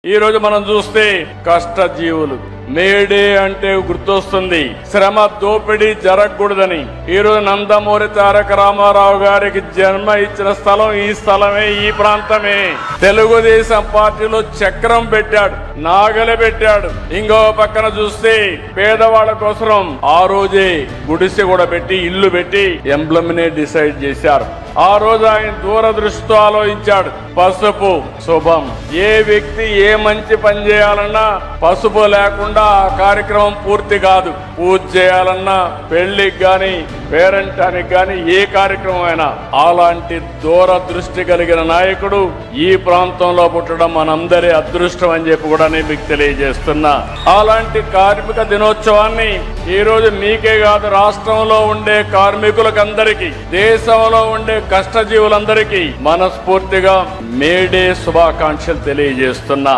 ఈ రోజు మనం చూస్తే కష్టజీవులు మేడే అంటే గుర్తొస్తుంది శ్రమ దోపిడీ జరగకూడదని. ఈ రోజు నందమూరి తారక రామారావు గారికి జన్మ ఇచ్చిన స్థలం ఈ స్థలమే, ఈ ప్రాంతమే. తెలుగుదేశం పార్టీలో చక్రం పెట్టాడు, నాగలి పెట్టాడు. ఇంకో పక్కన చూస్తే పేదవాళ్ళ కోసం ఆ రోజే గుడిసె కూడా పెట్టి, ఇల్లు పెట్టి ఎంబ్లమ్నే డిసైడ్ చేశారు. ఆ రోజు ఆయన దూరదృష్టితో ఆలోచించాడు. పసుపు శుభం. ఏ వ్యక్తి ఏ మంచి పని చేయాలన్నా పసుపు లేకుండా ఆ కార్యక్రమం పూర్తి కాదు. పూజ చేయాలన్నా, పెళ్లికి గాని, పేరంటానికి గాని, ఏ కార్యక్రమం అయినా అలాంటి దూరదృష్టి కలిగిన నాయకుడు ఈ ప్రాంతంలో పుట్టడం మనందరి అదృష్టం అని చెప్పి కూడా నేను మీకు తెలియజేస్తున్నా. అలాంటి కార్మిక దినోత్సవాన్ని ఈ రోజు మీకే కాదు, రాష్ట్రంలో ఉండే కార్మికులకందరికీ, దేశంలో ఉండే కష్టజీవులందరికీ మనస్ఫూర్తిగా మేడే శుభాకాంక్షలు తెలియజేస్తున్నా.